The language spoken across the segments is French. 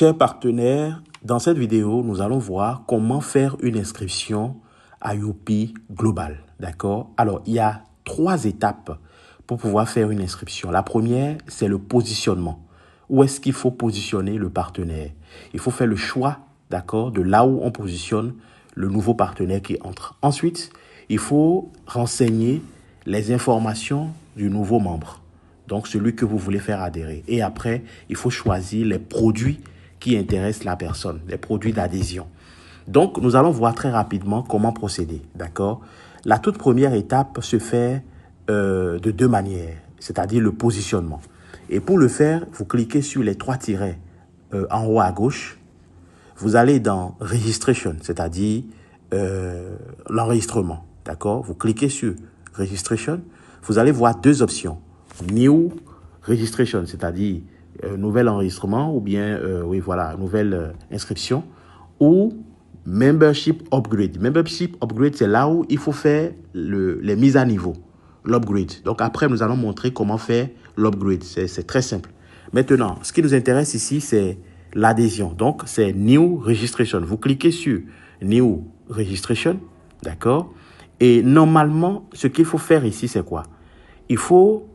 Chers partenaires, dans cette vidéo, nous allons voir comment faire une inscription à Youpi Global. D'accord? Alors, il y a 3 étapes pour pouvoir faire une inscription. La première, c'est le positionnement. Où est-ce qu'il faut positionner le partenaire? Il faut faire le choix, d'accord, de là où on positionne le nouveau partenaire qui entre. Ensuite, il faut renseigner les informations du nouveau membre. Donc, celui que vous voulez faire adhérer. Et après, il faut choisir les produits qui intéressent la personne, les produits d'adhésion. Donc, nous allons voir très rapidement comment procéder, d'accord? La toute première étape se fait de 2 manières, c'est-à-dire le positionnement. Et pour le faire, vous cliquez sur les 3 tirets en haut à gauche. Vous allez dans Registration, c'est-à-dire l'enregistrement, d'accord? Vous cliquez sur Registration. Vous allez voir 2 options. New Registration, c'est-à-dire nouvel enregistrement ou bien, nouvelle inscription, ou Membership Upgrade. Membership Upgrade, c'est là où il faut faire les mises à niveau, l'upgrade. Donc après, nous allons montrer comment faire l'upgrade. C'est très simple. Maintenant, ce qui nous intéresse ici, c'est l'adhésion. Donc, c'est New Registration. Vous cliquez sur New Registration, d'accord? Et normalement, ce qu'il faut faire ici, c'est quoi? Il faut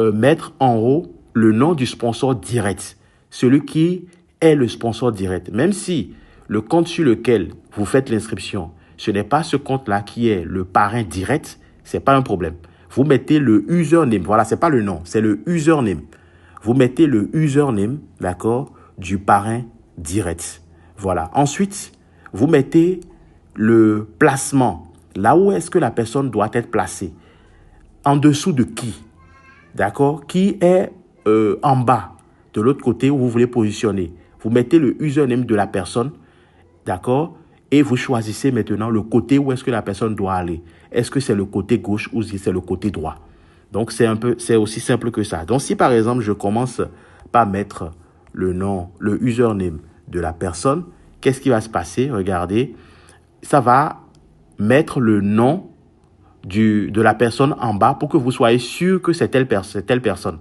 mettre en haut le nom du sponsor direct, celui qui est le sponsor direct. Même si le compte sur lequel vous faites l'inscription, ce n'est pas ce compte-là qui est le parrain direct, ce n'est pas un problème. Vous mettez le username, voilà, ce n'est pas le nom, c'est le username. Vous mettez le username, d'accord, du parrain direct. Voilà. Ensuite, vous mettez le placement. Là où est-ce que la personne doit être placée? En dessous de qui? D'accord? Qui est en bas, de l'autre côté où vous voulez positionner. Vous mettez le username de la personne, d'accord? Et vous choisissez maintenant le côté où est-ce que la personne doit aller. Est-ce que c'est le côté gauche ou si c'est le côté droit? Donc, c'est aussi simple que ça. Donc, si par exemple, je commence par mettre le nom, le username de la personne, qu'est-ce qui va se passer? Regardez, ça va mettre le nom de la personne en bas pour que vous soyez sûr que c'est telle personne.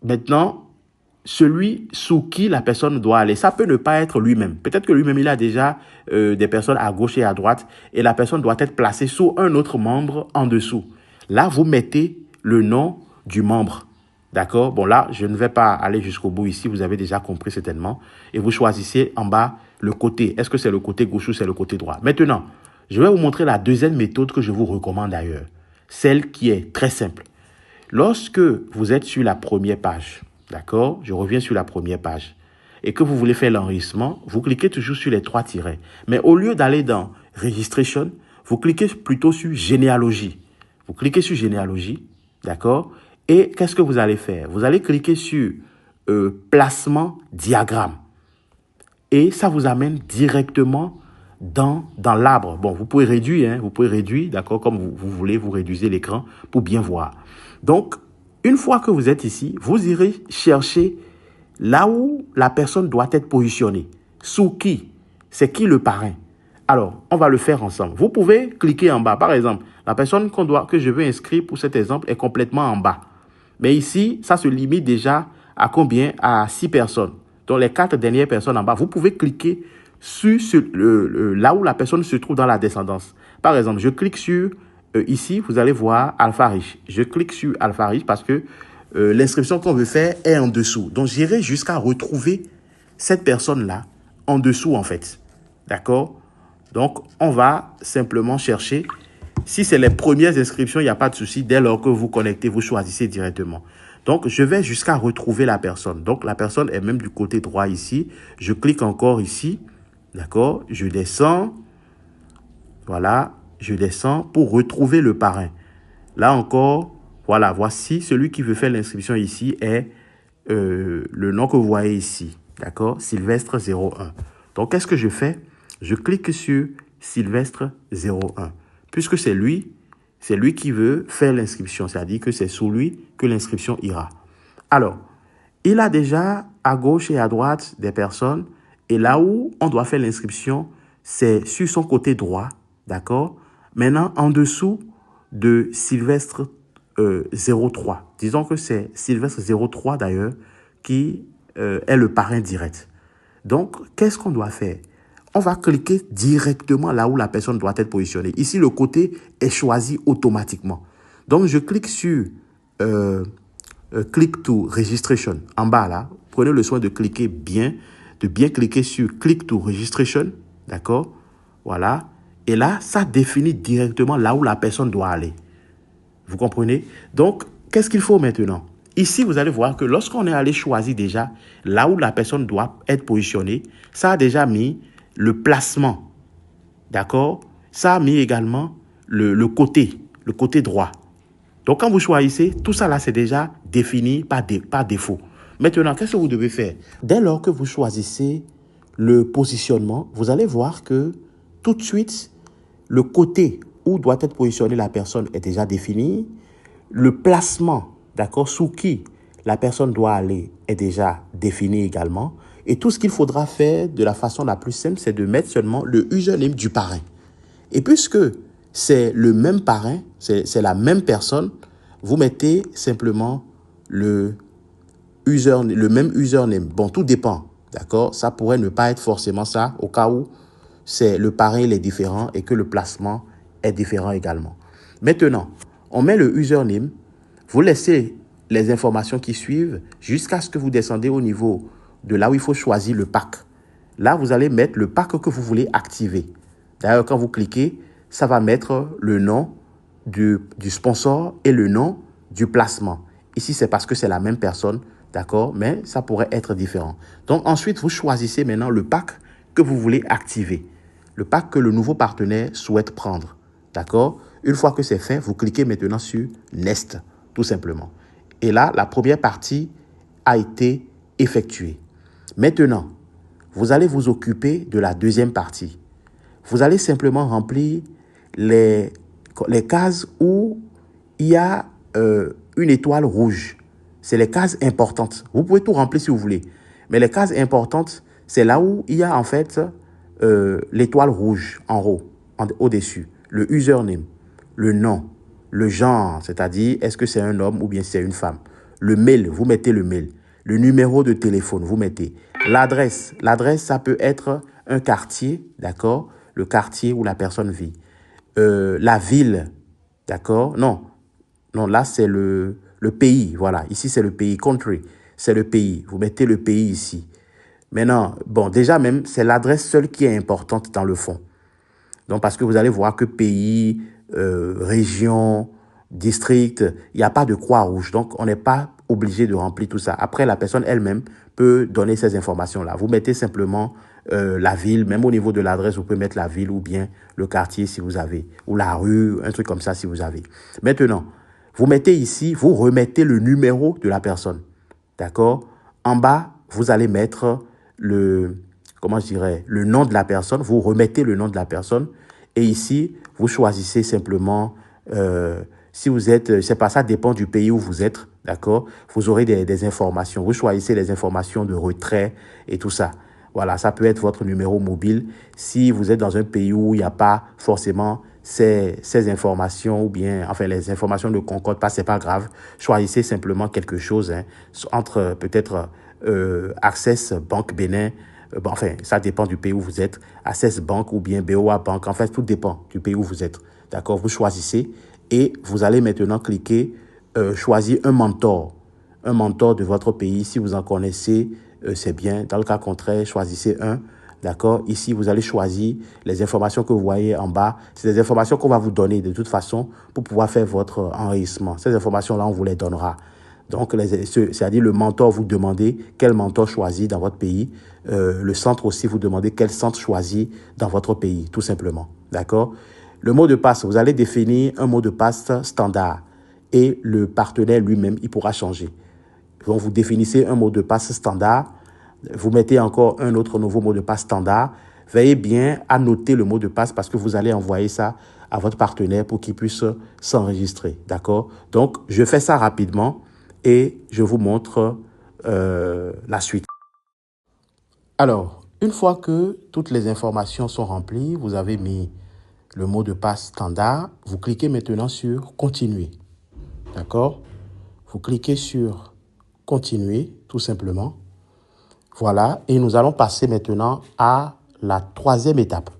Maintenant, celui sous qui la personne doit aller, ça peut ne pas être lui-même. Peut-être que lui-même, il a déjà des personnes à gauche et à droite et la personne doit être placée sous un autre membre en dessous. Là, vous mettez le nom du membre. D'accord? Bon, là, je ne vais pas aller jusqu'au bout ici. Vous avez déjà compris certainement. Et vous choisissez en bas le côté. Est-ce que c'est le côté gauche ou c'est le côté droit? Maintenant, je vais vous montrer la deuxième méthode que je vous recommande d'ailleurs. Celle qui est très simple. Lorsque vous êtes sur la première page, d'accord? Je reviens sur la première page. Et que vous voulez faire l'enregistrement, vous cliquez toujours sur les 3 tirets. Mais au lieu d'aller dans Registration, vous cliquez plutôt sur Généalogie. Vous cliquez sur Généalogie, d'accord? Et qu'est-ce que vous allez faire? Vous allez cliquer sur Placement diagramme. Et ça vous amène directement dans l'arbre. Bon, vous pouvez réduire, d'accord, comme vous voulez, vous réduisez l'écran pour bien voir. Donc, une fois que vous êtes ici, vous irez chercher là où la personne doit être positionnée. Sous qui? C'est qui le parrain? Alors, on va le faire ensemble. Vous pouvez cliquer en bas. Par exemple, la personne que je veux inscrire pour cet exemple est complètement en bas. Mais ici, ça se limite déjà à combien? À 6 personnes. Donc, les 4 dernières personnes en bas, vous pouvez cliquer sur là où la personne se trouve dans la descendance. Par exemple, je clique sur ici, vous allez voir Alpha Riche. Je clique sur Alpha Riche parce que l'inscription qu'on veut faire est en dessous. Donc, j'irai jusqu'à retrouver cette personne-là en dessous, en fait. D'accord? Donc, on va simplement chercher. Si c'est les premières inscriptions, il n'y a pas de souci. Dès lors que vous connectez, vous choisissez directement. Donc, je vais jusqu'à retrouver la personne. Donc, la personne est même du côté droit ici. Je clique encore ici. D'accord? Je descends. Voilà. Je descends pour retrouver le parrain. Là encore, voilà. Voici celui qui veut faire l'inscription ici est le nom que vous voyez ici. D'accord? Sylvestre 01. Donc, qu'est-ce que je fais? Je clique sur Sylvestre 01. Puisque c'est lui qui veut faire l'inscription. C'est-à-dire que c'est sous lui que l'inscription ira. Alors, il a déjà à gauche et à droite des personnes. Et là où on doit faire l'inscription, c'est sur son côté droit. D'accord? Maintenant, en dessous de Sylvestre 03. Disons que c'est Sylvestre 03 d'ailleurs qui est le parrain direct. Donc, qu'est-ce qu'on doit faire? On va cliquer directement là où la personne doit être positionnée. Ici, le côté est choisi automatiquement. Donc, je clique sur Click to Registration. En bas, là, prenez le soin de cliquer bien, de bien cliquer sur Click to Registration. D'accord? Voilà. Et là, ça définit directement là où la personne doit aller. Vous comprenez? Donc, qu'est-ce qu'il faut maintenant? Ici, vous allez voir que lorsqu'on est allé choisir déjà là où la personne doit être positionnée, ça a déjà mis le placement. D'accord? Ça a mis également le côté droit. Donc, quand vous choisissez, tout ça là, c'est déjà défini par défaut. Maintenant, qu'est-ce que vous devez faire? Dès lors que vous choisissez le positionnement, vous allez voir que tout de suite, le côté où doit être positionnée la personne est déjà défini. Le placement, d'accord, sous qui la personne doit aller est déjà défini également. Et tout ce qu'il faudra faire de la façon la plus simple, c'est de mettre seulement le username du parrain. Et puisque c'est le même parrain, c'est la même personne, vous mettez simplement le même username. Bon, tout dépend, d'accord? Ça pourrait ne pas être forcément ça, au cas où c'est le parrain il est différent et que le placement est différent également. Maintenant, on met le username, vous laissez les informations qui suivent jusqu'à ce que vous descendez au niveau de là où il faut choisir le pack. Là, vous allez mettre le pack que vous voulez activer. D'ailleurs, quand vous cliquez, ça va mettre le nom du sponsor et le nom du placement. Ici, c'est parce que c'est la même personne, d'accord, mais ça pourrait être différent. Donc, ensuite, vous choisissez maintenant le pack que vous voulez activer, le pack que le nouveau partenaire souhaite prendre, d'accord. Une fois que c'est fait, vous cliquez maintenant sur Next, tout simplement. Et là, la première partie a été effectuée. Maintenant, vous allez vous occuper de la deuxième partie. Vous allez simplement remplir les cases où il y a une étoile rouge. C'est les cases importantes. Vous pouvez tout remplir si vous voulez. Mais les cases importantes, c'est là où il y a en fait l'étoile rouge en haut, au-dessus. Le username, le nom, le genre, c'est-à-dire est-ce que c'est un homme ou bien c'est une femme. Le mail, vous mettez le mail. Le numéro de téléphone, vous mettez. L'adresse, ça peut être un quartier, d'accord? Le quartier où la personne vit. La ville, d'accord? Non, là c'est le pays, voilà. Ici c'est le pays, country, c'est le pays. Vous mettez le pays ici. Maintenant, bon, déjà même, c'est l'adresse seule qui est importante dans le fond. Donc, parce que vous allez voir que pays, région, district, il n'y a pas de croix rouge. Donc, on n'est pas obligé de remplir tout ça. Après, la personne elle-même peut donner ces informations-là. Vous mettez simplement la ville, même au niveau de l'adresse, vous pouvez mettre la ville ou bien le quartier si vous avez, ou la rue, un truc comme ça si vous avez. Maintenant, vous mettez ici, vous remettez le numéro de la personne. D'accord? En bas, vous allez mettre le nom de la personne. Vous remettez le nom de la personne. Et ici, vous choisissez simplement, si vous êtes, c'est pas ça, dépend du pays où vous êtes, d'accord? Vous aurez des informations. Vous choisissez les informations de retrait et tout ça. Voilà, ça peut être votre numéro mobile. Si vous êtes dans un pays où il n'y a pas forcément ces informations ou bien, enfin, les informations ne concordent pas, c'est pas grave. Choisissez simplement quelque chose, hein, entre peut-être Access Banque Bénin, bon, enfin, ça dépend du pays où vous êtes, Access Bank ou bien BOA Bank, en fait, tout dépend du pays où vous êtes. D'accord, vous choisissez et vous allez maintenant cliquer choisir un mentor de votre pays. Si vous en connaissez, c'est bien. Dans le cas contraire, choisissez un. D'accord? Ici, vous allez choisir les informations que vous voyez en bas. C'est des informations qu'on va vous donner de toute façon pour pouvoir faire votre enregistrement. Ces informations-là, on vous les donnera. Donc, c'est-à-dire le mentor, vous demandez quel mentor choisir dans votre pays. Le centre aussi, vous demandez quel centre choisir dans votre pays, tout simplement. D'accord? Le mot de passe, vous allez définir un mot de passe standard et le partenaire lui-même, il pourra changer. Donc, vous définissez un mot de passe standard. Vous mettez encore un autre nouveau mot de passe standard. Veillez bien à noter le mot de passe parce que vous allez envoyer ça à votre partenaire pour qu'il puisse s'enregistrer. D'accord? Donc, je fais ça rapidement et je vous montre la suite. Alors, une fois que toutes les informations sont remplies, vous avez mis le mot de passe standard. Vous cliquez maintenant sur « Continuer ». D'accord? Vous cliquez sur « Continuer » tout simplement. Voilà, et nous allons passer maintenant à la troisième étape.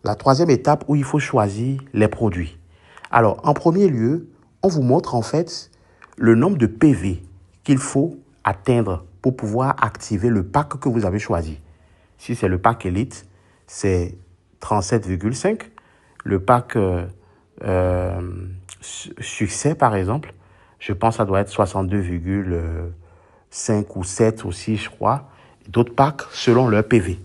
La troisième étape où il faut choisir les produits. Alors, en premier lieu, on vous montre en fait le nombre de PV qu'il faut atteindre pour pouvoir activer le pack que vous avez choisi. Si c'est le pack Elite, c'est 37,5. Le pack Succès, par exemple, je pense que ça doit être 62,5 ou 7 aussi, je crois. D'autres packs selon leur PV.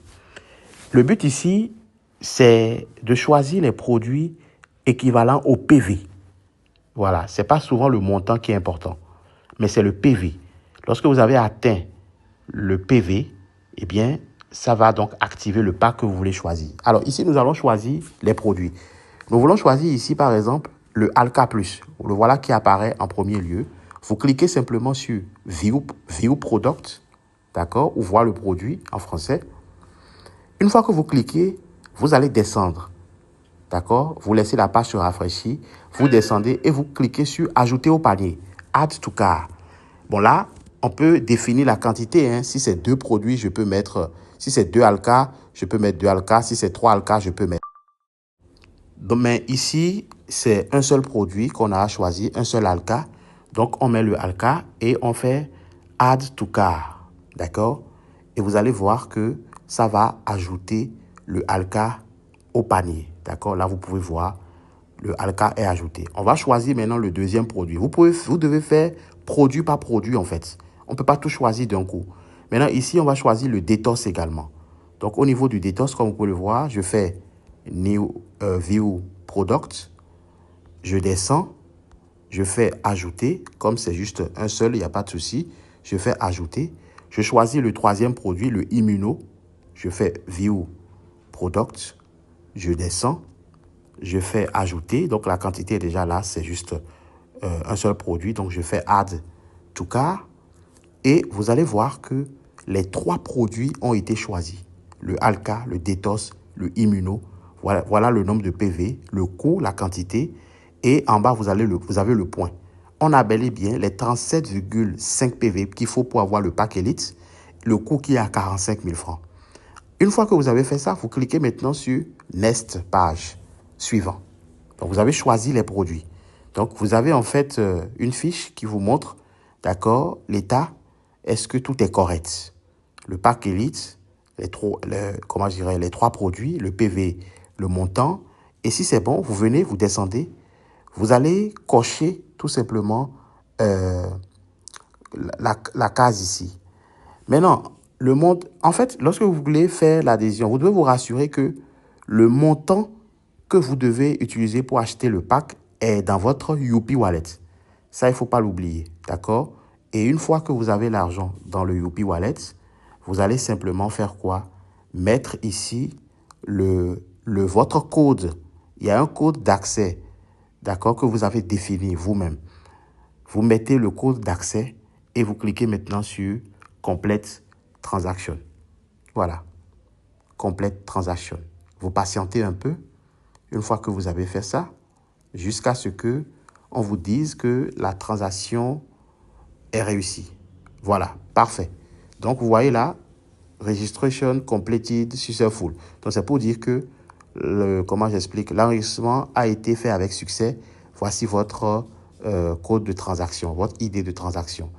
Le but ici, c'est de choisir les produits équivalents au PV. Voilà, ce n'est pas souvent le montant qui est important, mais c'est le PV. Lorsque vous avez atteint le PV, eh bien, ça va donc activer le pack que vous voulez choisir. Alors ici, nous allons choisir les produits. Nous voulons choisir ici, par exemple, le Alka+. Le voilà qui apparaît en premier lieu. Vous cliquez simplement sur View Product, d'accord, ou voir le produit en français. Une fois que vous cliquez, vous allez descendre, d'accord. Vous laissez la page se rafraîchir, vous descendez et vous cliquez sur Ajouter au panier, Add to Cart. Bon là, on peut définir la quantité. Hein. Si c'est 2 produits, je peux mettre... Si c'est 2 Alka, je peux mettre 2 Alka. Si c'est 3 Alka, je peux mettre... Donc, mais ici, c'est un seul produit qu'on a choisi, un seul Alka. Donc, on met le Alka et on fait Add to Cart. D'accord? Et vous allez voir que ça va ajouter le Alka au panier. D'accord? Là, vous pouvez voir, le Alka est ajouté. On va choisir maintenant le deuxième produit. Vous devez faire produit par produit, en fait. On ne peut pas tout choisir d'un coup. Maintenant, ici, on va choisir le Detox également. Donc, au niveau du Detox, comme vous pouvez le voir, je fais View Product. Je descends. Je fais Ajouter. Comme c'est juste un seul, il n'y a pas de souci. Je fais Ajouter. Je choisis le troisième produit, le Immuno. Je fais View Product. Je descends. Je fais Ajouter. Donc, la quantité est déjà là. C'est juste un seul produit. Donc, je fais Add to Cart. Et vous allez voir que les 3 produits ont été choisis. Le Alka, le Detox, le Immuno. Voilà le nombre de PV, le coût, la quantité. Et en bas, vous avez le point. On a bel et bien les 37,5 PV qu'il faut pour avoir le pack Elite. Le coût qui est à 45 000 francs. Une fois que vous avez fait ça, vous cliquez maintenant sur Next page suivant. Donc, vous avez choisi les produits. Donc, vous avez en fait une fiche qui vous montre, d'accord, l'état, est-ce que tout est correct. Le pack Elite, les 3 produits, le PV, le montant. Et si c'est bon, vous venez, vous descendez. Vous allez cocher tout simplement la case ici. Maintenant, en fait, lorsque vous voulez faire l'adhésion, vous devez vous rassurer que le montant que vous devez utiliser pour acheter le pack est dans votre Youpi Wallet. Ça, il ne faut pas l'oublier, d'accord? Et une fois que vous avez l'argent dans le Youpi Wallet, vous allez simplement faire quoi? Mettre ici votre code. Il y a un code d'accès, d'accord, que vous avez défini vous-même. Vous mettez le code d'accès et vous cliquez maintenant sur Complete Transaction. Voilà, Complete Transaction. Vous patientez un peu, une fois que vous avez fait ça, jusqu'à ce que on vous dise que la transaction est réussie. Voilà, parfait. Donc, vous voyez là, Registration Completed Successful. Donc, c'est pour dire que, comment j'explique, l'enregistrement a été fait avec succès. Voici votre code de transaction, votre idée de transaction.